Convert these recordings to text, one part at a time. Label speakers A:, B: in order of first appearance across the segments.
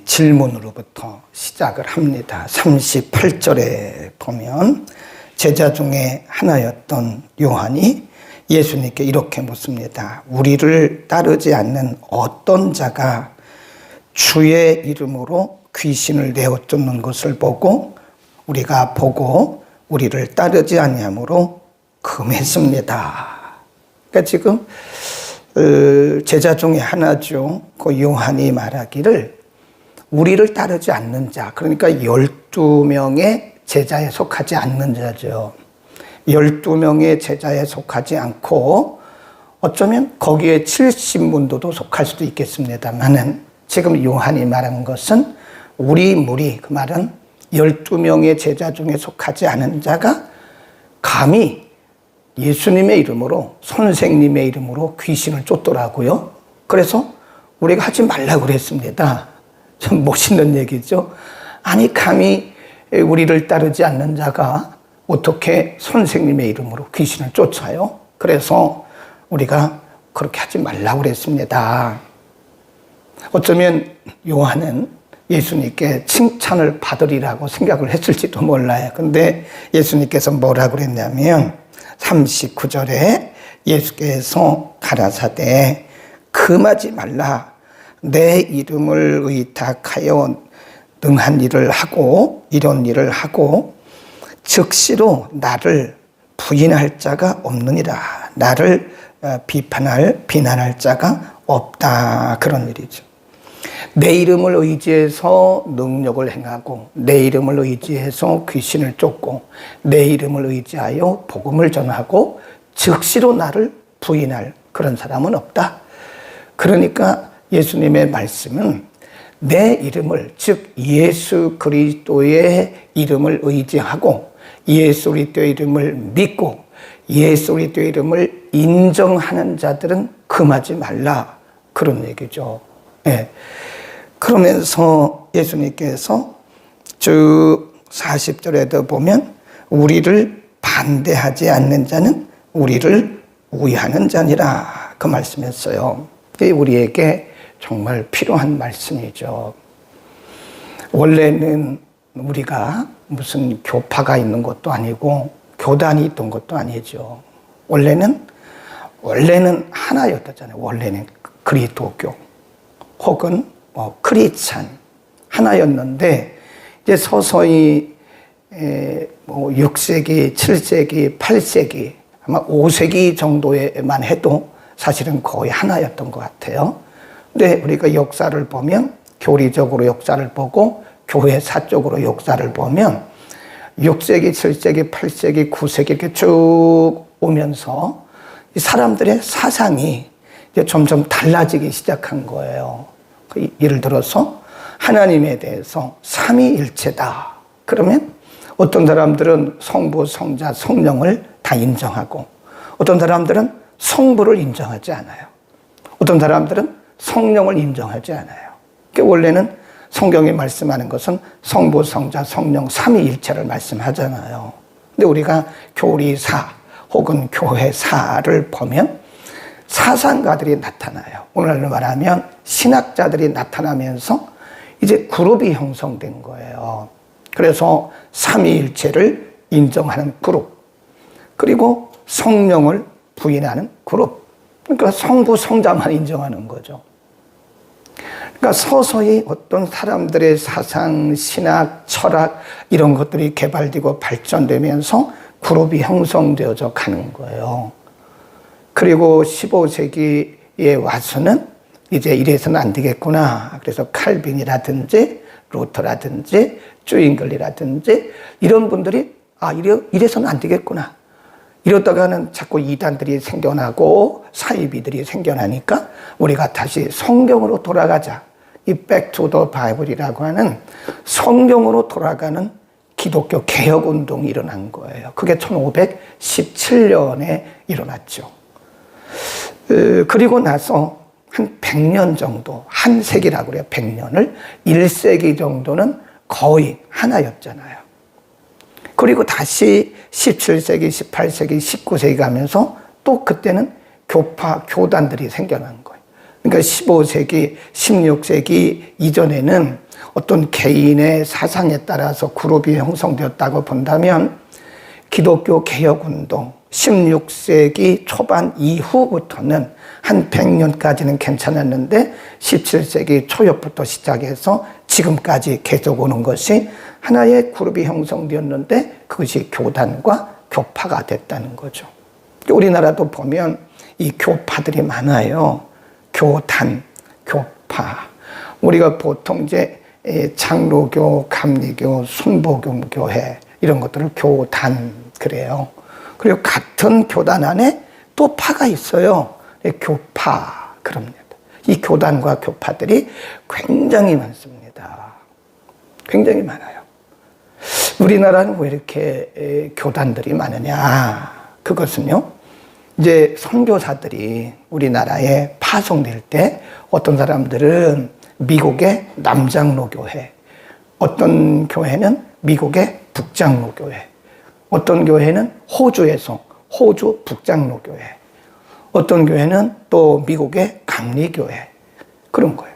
A: 질문으로부터 시작을 합니다. 38절에 보면 제자 중에 하나였던 요한이 예수님께 이렇게 묻습니다. 우리를 따르지 않는 어떤 자가 주의 이름으로 귀신을 내어 쫓는 것을 보고 우리가 보고 우리를 따르지 아니하므로 금했습니다. 그러니까 지금 제자 중에 하나죠. 그 요한이 말하기를 우리를 따르지 않는 자, 그러니까 12명의 제자에 속하지 않는 자죠. 12명의 제자에 속하지 않고 어쩌면 거기에 70문도도 속할 수도 있겠습니다만은 지금 요한이 말한 것은 우리 무리, 그 말은 12명의 제자 중에 속하지 않은 자가 감히 예수님의 이름으로, 선생님의 이름으로 귀신을 쫓더라고요. 그래서 우리가 하지 말라고 그랬습니다. 참 멋있는 얘기죠. 아니 감히 우리를 따르지 않는 자가 어떻게 선생님의 이름으로 귀신을 쫓아요? 그래서 우리가 그렇게 하지 말라고 그랬습니다. 어쩌면 요한은 예수님께 칭찬을 받으리라고 생각을 했을지도 몰라요. 근데 예수님께서 뭐라고 그랬냐면 39절에 예수께서 가라사대 금하지 말라. 내 이름을 의탁하여 능한 일을 하고 이런 일을 하고 즉시로 나를 부인할 자가 없느니라. 나를 비난할 자가 없다. 그런 일이죠. 내 이름을 의지해서 능력을 행하고 내 이름을 의지해서 귀신을 쫓고 내 이름을 의지하여 복음을 전하고 즉시로 나를 부인할 그런 사람은 없다. 그러니까 예수님의 말씀은 내 이름을, 즉 예수 그리스도의 이름을 의지하고 예수 그리스도의 이름을 믿고 예수 그리스도의 이름을 인정하는 자들은 금하지 말라. 그런 얘기죠. 네. 그러면서 예수님께서 쭉 40절에도 보면 우리를 반대하지 않는 자는 우리를 우애하는 자니라. 그 말씀했어요. 이게 우리에게 정말 필요한 말씀이죠. 원래는 우리가 무슨 교파가 있는 것도 아니고 교단이 있던 것도 아니죠. 원래는 하나였잖아요. 원래는 그리스도교 혹은 크리스찬 하나였는데 이제 서서히 6세기, 7세기, 8세기 아마 5세기 정도에만 해도 사실은 거의 하나였던 것 같아요. 근데 우리가 역사를 보면 교리적으로 역사를 보고 교회사적으로 역사를 보면 6세기, 7세기, 8세기, 9세기 이렇게 쭉 오면서 이 사람들의 사상이 이제 점점 달라지기 시작한 거예요. 예를 들어서 하나님에 대해서 삼위일체다. 그러면 어떤 사람들은 성부, 성자, 성령을 다 인정하고 어떤 사람들은 성부를 인정하지 않아요. 어떤 사람들은 성령을 인정하지 않아요. 그러니까 원래는 성경이 말씀하는 것은 성부, 성자, 성령 삼위일체를 말씀하잖아요. 근데 우리가 교리사 혹은 교회사를 보면 사상가들이 나타나요. 오늘날로 말하면 신학자들이 나타나면서 이제 그룹이 형성된 거예요. 그래서 삼위일체를 인정하는 그룹, 그리고 성령을 부인하는 그룹. 그러니까 성부, 성자만 인정하는 거죠. 그러니까 서서히 어떤 사람들의 사상, 신학, 철학 이런 것들이 개발되고 발전되면서 그룹이 형성되어져 가는 거예요. 그리고 15세기에 와서는 이제 이래서는 안 되겠구나. 그래서 칼빈이라든지 루터라든지 주잉글리라든지 이런 분들이 이래서는 안 되겠구나. 이러다가는 자꾸 이단들이 생겨나고 사이비들이 생겨나니까 우리가 다시 성경으로 돌아가자. 이 Back to the Bible이라고 하는 성경으로 돌아가는 기독교 개혁운동이 일어난 거예요. 그게 1517년에 일어났죠. 그리고 나서 한 100년 정도, 한 세기라고 그래요. 100년을 1세기 정도는 거의 하나였잖아요. 그리고 다시 17세기, 18세기, 19세기 가면서 또 그때는 교파, 교단들이 생겨난 거예요. 그러니까 15세기, 16세기 이전에는 어떤 개인의 사상에 따라서 그룹이 형성되었다고 본다면 기독교 개혁운동 16세기 초반 이후부터는 한 100년까지는 괜찮았는데 17세기 초엽부터 시작해서 지금까지 계속 오는 것이 하나의 그룹이 형성되었는데 그것이 교단과 교파가 됐다는 거죠. 우리나라도 보면 이 교파들이 많아요. 교단, 교파. 우리가 보통 이제 장로교, 감리교, 순복음교회 이런 것들을 교단 그래요. 그리고 같은 교단 안에 또 파가 있어요. 교파 그럽니다. 이 교단과 교파들이 굉장히 많습니다. 굉장히 많아요. 우리나라는 왜 이렇게 교단들이 많으냐? 그것은요, 이제 선교사들이 우리나라에 파송될 때 어떤 사람들은 미국의 남장로교회, 어떤 교회는 미국의 북장로교회, 어떤 교회는 호주에서 호주 북장로교회, 어떤 교회는 또 미국의 감리교회, 그런 거예요.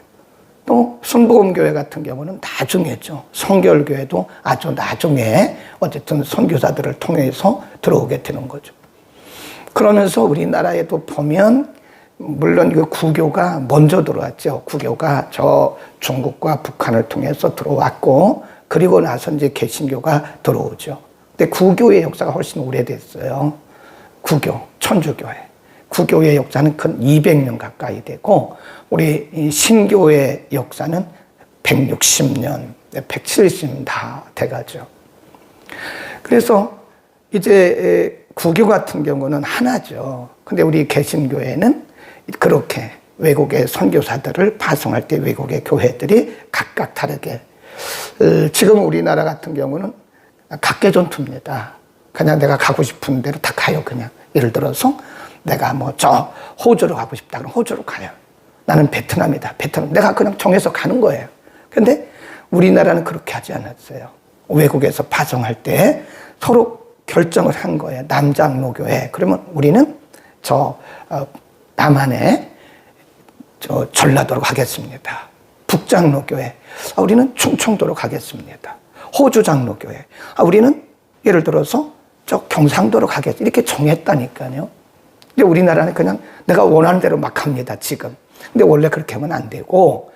A: 또 순복음교회 같은 경우는 나중에죠. 성결교회도 아주 나중에 어쨌든 선교사들을 통해서 들어오게 되는 거죠. 그러면서 우리나라에도 보면 물론 그 구교가 먼저 들어왔죠. 구교가 저 중국과 북한을 통해서 들어왔고, 그리고 나서 이제 개신교가 들어오죠. 근데 구교의 역사가 훨씬 오래됐어요. 구교, 천주교회. 구교의 역사는 근 200년 가까이 되고, 우리 신교의 역사는 160년, 170년 다 돼가죠. 그래서 이제 구교 같은 경우는 하나죠. 근데 우리 개신교회는 그렇게 외국의 선교사들을 파송할 때 외국의 교회들이 각각 다르게, 지금 우리나라 같은 경우는 각계전투입니다. 그냥 내가 가고 싶은 대로 다 가요. 그냥 예를 들어서 내가 뭐 저 호주로 가고 싶다 그럼 호주로 가요. 나는 베트남이다. 베트남. 내가 그냥 정해서 가는 거예요. 근데 우리나라는 그렇게 하지 않았어요. 외국에서 파송할 때 서로 결정을 한 거예요. 남장로교회. 그러면 우리는 남한에 전라도로 가겠습니다. 북장로교회. 우리는 충청도로 가겠습니다. 호주장로교회. 우리는 예를 들어서 저 경상도로 가겠습니다. 이렇게 정했다니까요. 근데 우리나라는 그냥 내가 원하는 대로 막 갑니다, 지금. 근데 원래 그렇게 하면 안 되고,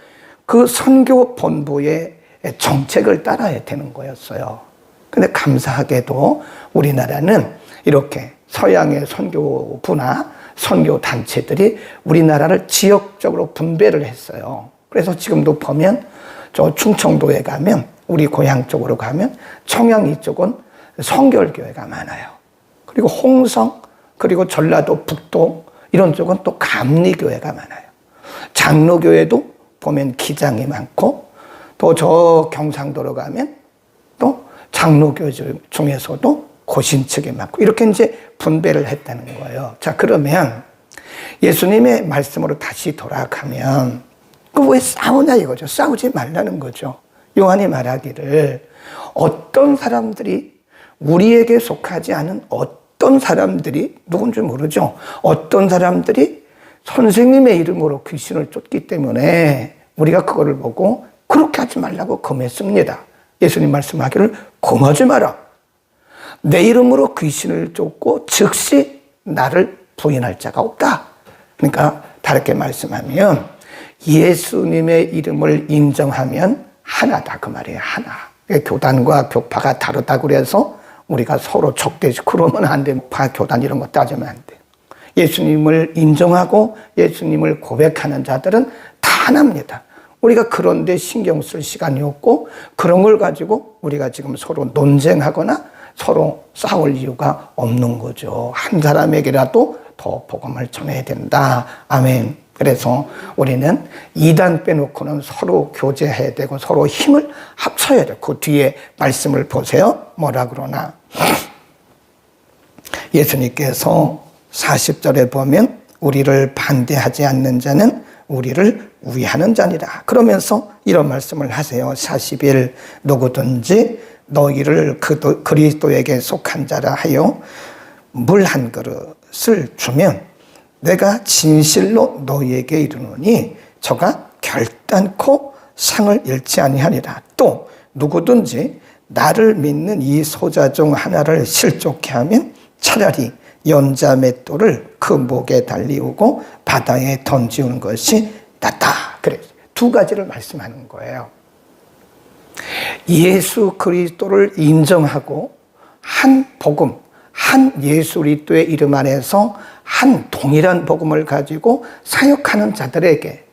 A: 그 선교 본부의 정책을 따라야 되는 거였어요. 근데 감사하게도 우리나라는 이렇게 서양의 선교부나 선교 단체들이 우리나라를 지역적으로 분배를 했어요. 그래서 지금도 보면 저 충청도에 가면, 우리 고향 쪽으로 가면 청양 이쪽은 성결교회가 많아요. 그리고 홍성, 그리고 전라도 북도 이런 쪽은 또 감리교회가 많아요. 장로교회도 보면 기장이 많고, 또 저 경상도로 가면 또 장로교 중에서도 고신측이 많고, 이렇게 이제 분배를 했다는 거예요. 자, 그러면 예수님의 말씀으로 다시 돌아가면 그 왜 싸우냐 이거죠. 싸우지 말라는 거죠. 요한이 말하기를 어떤 사람들이, 우리에게 속하지 않은 어떤 사람들이, 누군지 모르죠. 어떤 사람들이 선생님의 이름으로 귀신을 쫓기 때문에 우리가 그거를 보고 그렇게 하지 말라고 금했습니다. 예수님 말씀하기를 금하지 마라. 내 이름으로 귀신을 쫓고 즉시 나를 부인할 자가 없다. 그러니까 다르게 말씀하면 예수님의 이름을 인정하면 하나다 그 말이에요. 하나. 교단과 교파가 다르다고 그래서 우리가 서로 적대시 그러면 안 돼. 파 교단 이런 거 따지면 안 돼. 예수님을 인정하고 예수님을 고백하는 자들은 다 하나입니다. 우리가 그런데 신경 쓸 시간이 없고, 그런 걸 가지고 우리가 지금 서로 논쟁하거나 서로 싸울 이유가 없는 거죠. 한 사람에게라도 더 복음을 전해야 된다. 아멘. 그래서 우리는 이단 빼놓고는 서로 교제해야 되고 서로 힘을 합쳐야 돼요. 그 뒤에 말씀을 보세요. 뭐라 그러나 예수님께서 40절에 보면 우리를 반대하지 않는 자는 우리를 위하는 자니라. 그러면서 이런 말씀을 하세요. 40일 누구든지 너희를 그리스도에게 속한 자라 하여 물 한 그릇을 주면 내가 진실로 너희에게 이르노니 저가 결단코 상을 잃지 아니하리라. 또 누구든지 나를 믿는 이 소자 중 하나를 실족케 하면 차라리 연자 맷돌을 그 목에 달리우고 바다에 던지우는 것이 낫다. 그래, 두 가지를 말씀하는 거예요. 예수 그리스도를 인정하고 한 복음, 한 예수 그리스도의 이름 안에서 한 동일한 복음을 가지고 사역하는 자들에게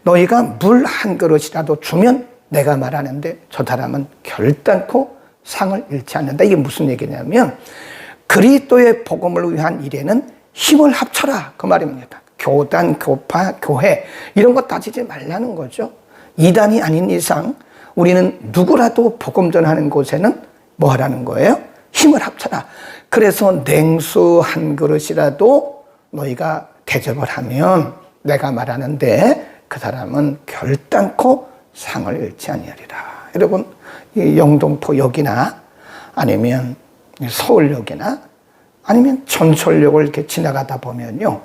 A: 너희가 물 한 그릇이라도 주면 내가 말하는데 저 사람은 결단코 상을 잃지 않는다. 이게 무슨 얘기냐면 그리스도의 복음을 위한 일에는 힘을 합쳐라 그 말입니다. 교단, 교파, 교회 이런 거 따지지 말라는 거죠. 이단이 아닌 이상 우리는 누구라도 복음 전하는 곳에는 뭐 하라는 거예요? 힘을 합쳐라. 그래서 냉수 한 그릇이라도 너희가 대접을 하면 내가 말하는데 그 사람은 결단코 상을 잃지 아니하리라. 여러분, 이 영등포역이나 아니면 서울역이나 아니면 전철역을 이렇게 지나가다 보면요,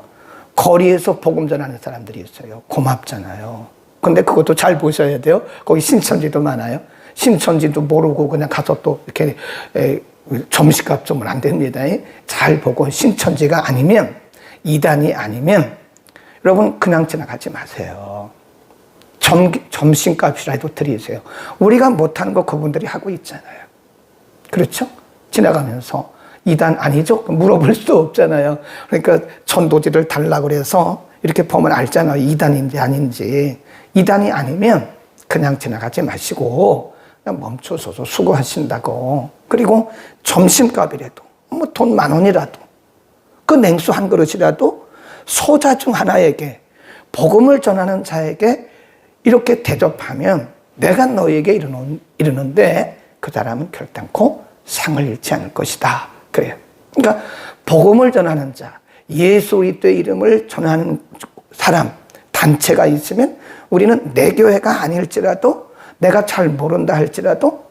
A: 거리에서 복음 전하는 사람들이 있어요. 고맙잖아요. 근데 그것도 잘 보셔야 돼요. 거기 신천지도 많아요. 신천지도 모르고 그냥 가서 또 이렇게 점심값 주면 안 됩니다. 잘 보고 신천지가 아니면, 이단이 아니면 여러분 그냥 지나가지 마세요. 점심값이라도 드리세요. 우리가 못하는 거 그분들이 하고 있잖아요. 그렇죠? 지나가면서 이단 아니죠? 물어볼 수 없잖아요. 그러니까 전도지를 달라고 그래서 이렇게 보면 알잖아요. 이단인지 아닌지. 이단이 아니면 그냥 지나가지 마시고 그냥 멈춰서서 수고하신다고. 그리고 점심값이라도 뭐 돈 10,000원이라도 그 냉수 한 그릇이라도 소자 중 하나에게, 복음을 전하는 자에게 이렇게 대접하면 내가 너에게 이르는데 그 사람은 결단코 상을 잃지 않을 것이다. 그래요. 그러니까 복음을 전하는 자, 예수 그리스도의 이름을 전하는 사람, 단체가 있으면 우리는 내 교회가 아닐지라도, 내가 잘 모른다 할지라도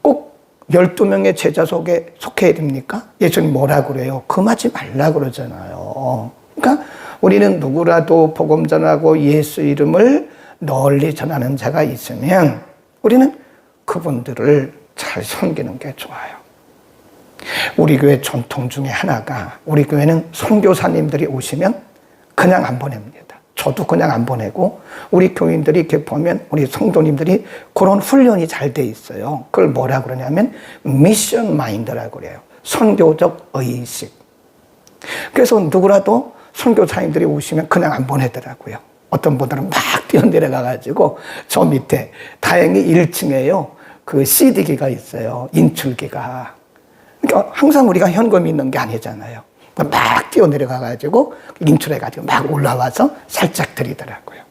A: 꼭 12명의 제자 속에 속해야 됩니까? 예수님 뭐라고 그래요? 금하지 말라 그러잖아요. 그러니까 우리는 누구라도 복음 전하고 예수 이름을 널리 전하는 자가 있으면 우리는 그분들을 잘 섬기는 게 좋아요. 우리 교회 전통 중에 하나가, 우리 교회는 선교사님들이 오시면 그냥 안 보냅니다. 저도 그냥 안 보내고, 우리 교인들이 이렇게 보면 우리 성도님들이 그런 훈련이 잘 돼 있어요. 그걸 뭐라 그러냐면 미션 마인드라고 그래요. 선교적 의식. 그래서 누구라도 선교사님들이 오시면 그냥 안 보내더라고요. 어떤 분들은 막 뛰어내려가가지고 저 밑에, 다행히 1층에요, 그 CD기가 있어요. 인출기가. 그러니까 항상 우리가 현금이 있는 게 아니잖아요. 막 뛰어내려가가지고 인출해가지고 막 올라와서 살짝 드리더라고요.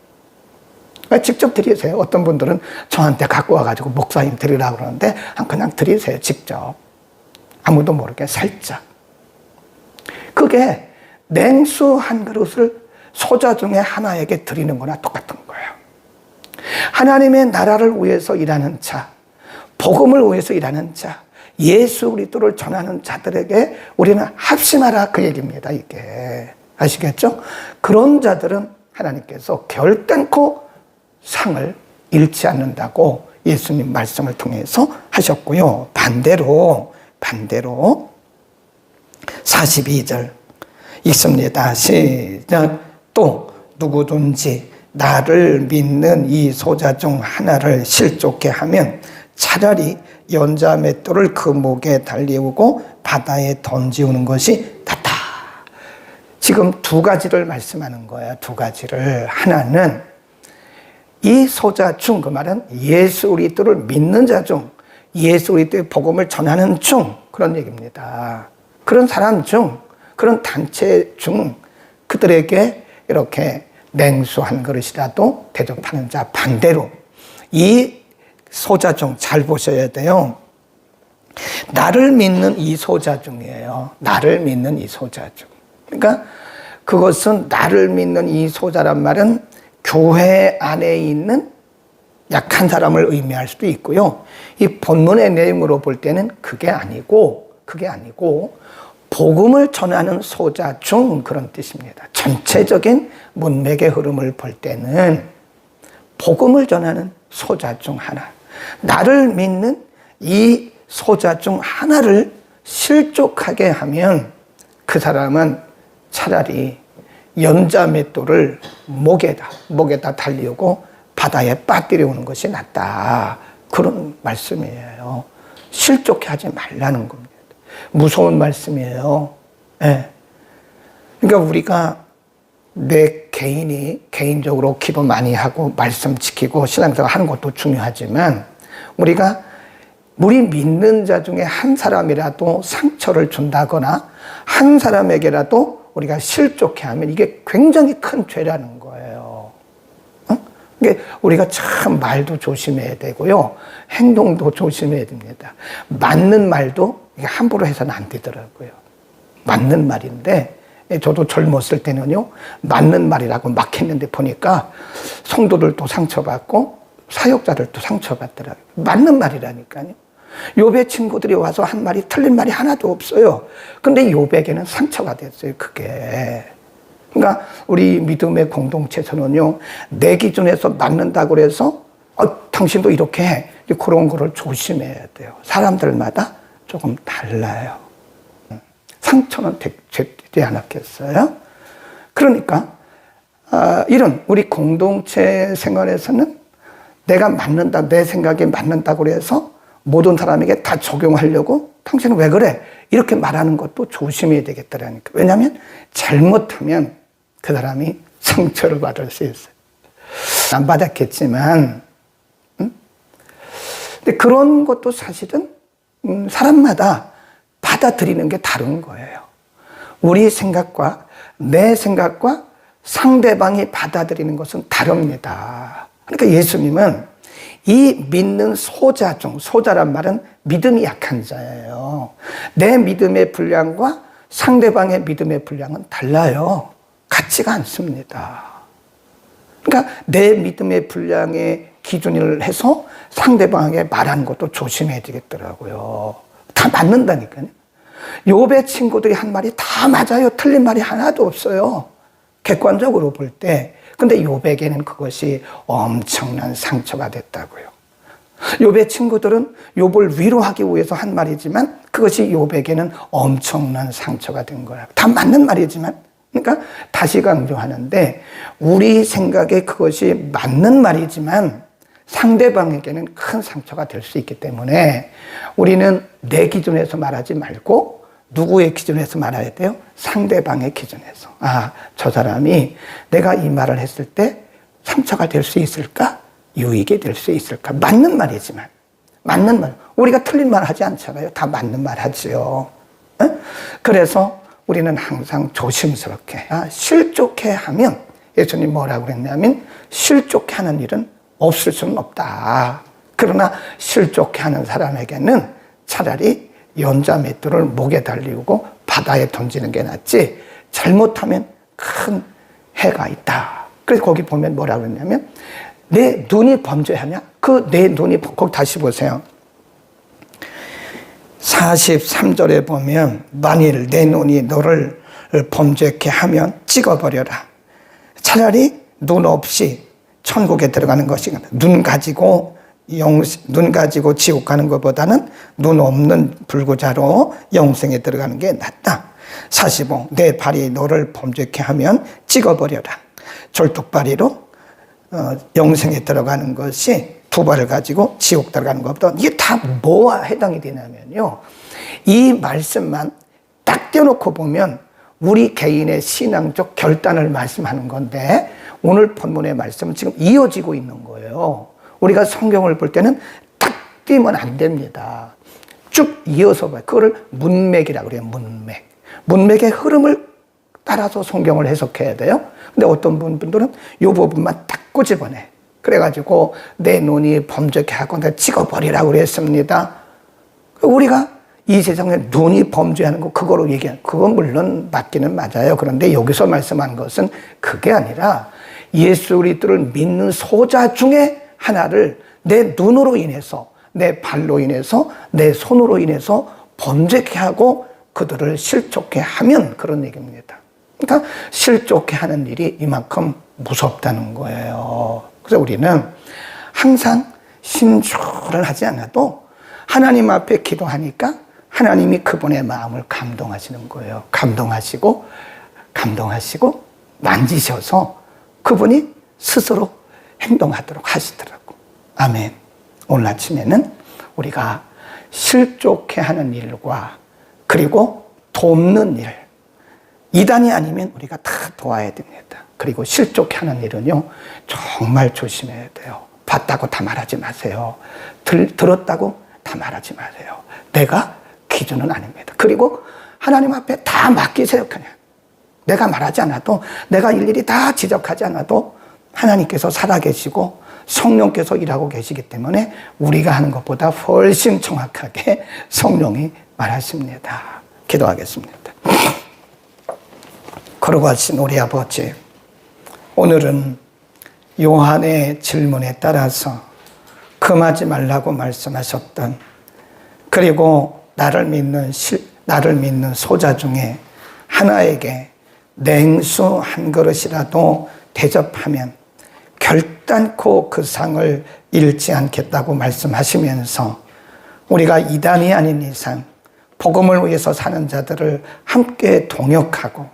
A: 직접 드리세요. 어떤 분들은 저한테 갖고 와가지고 목사님 드리라고 그러는데 그냥 드리세요. 직접. 아무도 모르게 살짝. 그게 냉수 한 그릇을 소자 중에 하나에게 드리는 거나 똑같은 거예요. 하나님의 나라를 위해서 일하는 자, 복음을 위해서 일하는 자, 예수 그리스도를 전하는 자들에게 우리는 합심하라 그 얘기입니다. 이게 아시겠죠? 그런 자들은 하나님께서 결단코 상을 잃지 않는다고 예수님 말씀을 통해서 하셨고요. 반대로 42절 읽습니다. 시작. 또 누구든지 나를 믿는 이 소자 중 하나를 실족케 하면 차라리 연자 맷돌을 그 목에 달리우고 바다에 던지우는 것이 낫다. 지금 두 가지를 말씀하는 거예요. 두 가지를. 하나는 이 소자 중, 그 말은 예수 그리스도를 믿는 자 중, 예수 그리스도의 복음을 전하는 중, 그런 얘기입니다. 그런 사람 중, 그런 단체 중 그들에게 이렇게 냉수 한 그릇이라도 대접하는 자. 반대로 이 소자 중, 잘 보셔야 돼요. 나를 믿는 이 소자 중이에요. 나를 믿는 이 소자 중. 그러니까 그것은, 나를 믿는 이 소자란 말은 교회 안에 있는 약한 사람을 의미할 수도 있고요. 이 본문의 내용으로 볼 때는 그게 아니고 복음을 전하는 소자 중 그런 뜻입니다. 전체적인 문맥의 흐름을 볼 때는 복음을 전하는 소자 중 하나, 나를 믿는 이 소자 중 하나를 실족하게 하면 그 사람은 차라리 연자맷돌을 목에다 달리우고 바다에 빠뜨려오는 것이 낫다. 그런 말씀이에요. 실족해 하지 말라는 겁니다. 무서운 말씀이에요. 네. 그러니까 우리가 내 개인이 개인적으로 기도 많이 하고 말씀 지키고 신앙생활 하는 것도 중요하지만 우리 믿는 자 중에 한 사람이라도 상처를 준다거나 한 사람에게라도 우리가 실족해 하면 이게 굉장히 큰 죄라는 거예요. 그러니까 우리가 참 말도 조심해야 되고요. 행동도 조심해야 됩니다. 맞는 말도 함부로 해서는 안 되더라고요. 맞는 말인데 저도 젊었을 때는요. 맞는 말이라고 막 했는데 보니까 성도들도 상처받고 사역자들도 상처받더라고요. 맞는 말이라니까요. 욥의 친구들이 와서 한 말이 틀린 말이 하나도 없어요. 근데 욥에게는 상처가 됐어요. 그게. 그러니까 우리 믿음의 공동체에서는요. 내 기준에서 맞는다고 해서 당신도 이렇게 해. 그런 거를 조심해야 돼요. 사람들마다 조금 달라요. 상처는 되지 않았겠어요? 그러니까 이런 우리 공동체 생활에서는 내가 맞는다, 내 생각에 맞는다고 해서 모든 사람에게 다 적용하려고 당신은 왜 그래? 이렇게 말하는 것도 조심해야 되겠다라니까. 왜냐하면 잘못하면 그 사람이 상처를 받을 수 있어요. 안 받았겠지만, 근데 그런 것도 사실은 사람마다 받아들이는 게 다른 거예요. 우리 생각과 내 생각과 상대방이 받아들이는 것은 다릅니다. 그러니까 예수님은 이 믿는 소자 중, 소자란 말은 믿음이 약한 자예요. 내 믿음의 분량과 상대방의 믿음의 분량은 달라요. 같지가 않습니다. 그러니까 내 믿음의 분량의 기준을 해서 상대방에게 말하는 것도 조심해야 되겠더라고요. 다 맞는다니까요. 욥의 친구들이 한 말이 다 맞아요. 틀린 말이 하나도 없어요. 객관적으로 볼 때. 근데 욥에게는 그것이 엄청난 상처가 됐다고요. 욥의 친구들은 욥을 위로하기 위해서 한 말이지만 그것이 욥에게는 엄청난 상처가 된 거야. 다 맞는 말이지만, 그러니까 다시 강조하는데 우리 생각에 그것이 맞는 말이지만 상대방에게는 큰 상처가 될 수 있기 때문에 우리는 내 기준에서 말하지 말고 누구의 기준에서 말해야 돼요? 상대방의 기준에서. 저 사람이 내가 이 말을 했을 때 상처가 될 수 있을까? 유익이 될 수 있을까? 맞는 말이지만, 맞는 말. 우리가 틀린 말 하지 않잖아요. 다 맞는 말 하지요. 그래서 우리는 항상 조심스럽게, 실족해 하면, 예수님 뭐라고 그랬냐면, 실족해 하는 일은 없을 수는 없다. 그러나 실족해 하는 사람에게는 차라리 연자맷돌을 목에 달리우고 바다에 던지는 게 낫지 잘못하면 큰 해가 있다. 그래서 거기 보면 뭐라고 그랬냐면 내 눈이 범죄하냐? 그 내 눈이, 거기 다시 보세요. 43절에 보면 만일 내 눈이 너를 범죄케 하면 찍어버려라. 차라리 눈 없이 천국에 들어가는 것이 눈 가지고 지옥 가는 것보다는 눈 없는 불구자로 영생에 들어가는 게 낫다. 45. 내 발이 너를 범죄케 하면 찍어버려라. 절뚝발이로 영생에 들어가는 것이 두 발을 가지고 지옥 들어가는 것보다 이게 다 뭐와 해당이 되냐면요. 이 말씀만 딱 떼어놓고 보면 우리 개인의 신앙적 결단을 말씀하는 건데 오늘 본문의 말씀은 지금 이어지고 있는 거예요. 우리가 성경을 볼 때는 딱 띄면 안 됩니다. 쭉 이어서 봐요. 그거를 문맥이라고 그래요. 문맥. 문맥의 흐름을 따라서 성경을 해석해야 돼요. 근데 어떤 분들은 이 부분만 딱 꼬집어내. 그래가지고 내 눈이 범죄케 하고 내가 찍어버리라고 그랬습니다. 우리가 이 세상에 눈이 범죄하는 거 그거로 얘기하는 그건 물론 맞기는 맞아요. 그런데 여기서 말씀하는 것은 그게 아니라 예수 그리스도를 믿는 소자 중에 하나를 내 눈으로 인해서, 내 발로 인해서, 내 손으로 인해서 범죄케 하고 그들을 실족해 하면 그런 얘기입니다. 그러니까 실족해 하는 일이 이만큼 무섭다는 거예요. 그래서 우리는 항상 신주를 하지 않아도 하나님 앞에 기도하니까 하나님이 그분의 마음을 감동하시는 거예요. 감동하시고 만지셔서 그분이 스스로 행동하도록 하시더라고. 아멘. 오늘 아침에는 우리가 실족해 하는 일과 그리고 돕는 일, 이단이 아니면 우리가 다 도와야 됩니다. 그리고 실족해 하는 일은요, 정말 조심해야 돼요. 봤다고 다 말하지 마세요. 들었다고 다 말하지 마세요. 내가 기준은 아닙니다. 그리고 하나님 앞에 다 맡기세요. 그냥 내가 말하지 않아도, 내가 일일이 다 지적하지 않아도 하나님께서 살아계시고 성령께서 일하고 계시기 때문에 우리가 하는 것보다 훨씬 정확하게 성령이 말하십니다. 기도하겠습니다. 거룩하신 우리 아버지, 오늘은 요한의 질문에 따라서 금하지 말라고 말씀하셨던, 그리고 나를 믿는 소자 중에 하나에게 냉수 한 그릇이라도 대접하면 결단코 그 상을 잃지 않겠다고 말씀하시면서 우리가 이단이 아닌 이상 복음을 위해서 사는 자들을 함께 동역하고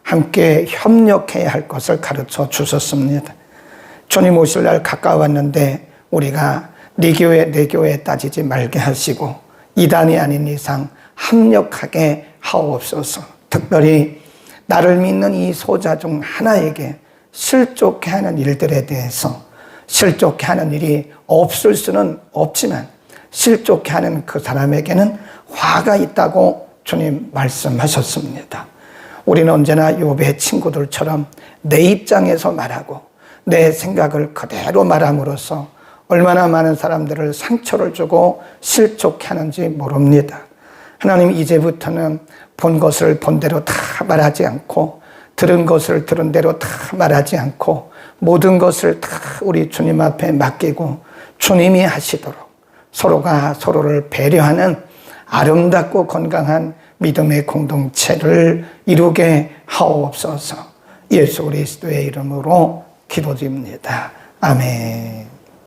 A: 함께 협력해야 할 것을 가르쳐 주셨습니다. 주님 오실 날 가까웠는데 우리가 네 교회 내 교회 따지지 말게 하시고 이단이 아닌 이상 합력하게 하옵소서. 특별히 나를 믿는 이 소자 중 하나에게 실족해 하는 일들에 대해서, 실족해 하는 일이 없을 수는 없지만 실족해 하는 그 사람에게는 화가 있다고 주님 말씀하셨습니다. 우리는 언제나 욥의 친구들처럼 내 입장에서 말하고 내 생각을 그대로 말함으로써 얼마나 많은 사람들을 상처를 주고 실족해 하는지 모릅니다. 하나님, 이제부터는 본 것을 본 대로 다 말하지 않고 들은 것을 들은 대로 다 말하지 않고 모든 것을 다 우리 주님 앞에 맡기고 주님이 하시도록 서로가 서로를 배려하는 아름답고 건강한 믿음의 공동체를 이루게 하옵소서. 예수 그리스도의 이름으로 기도드립니다. 아멘.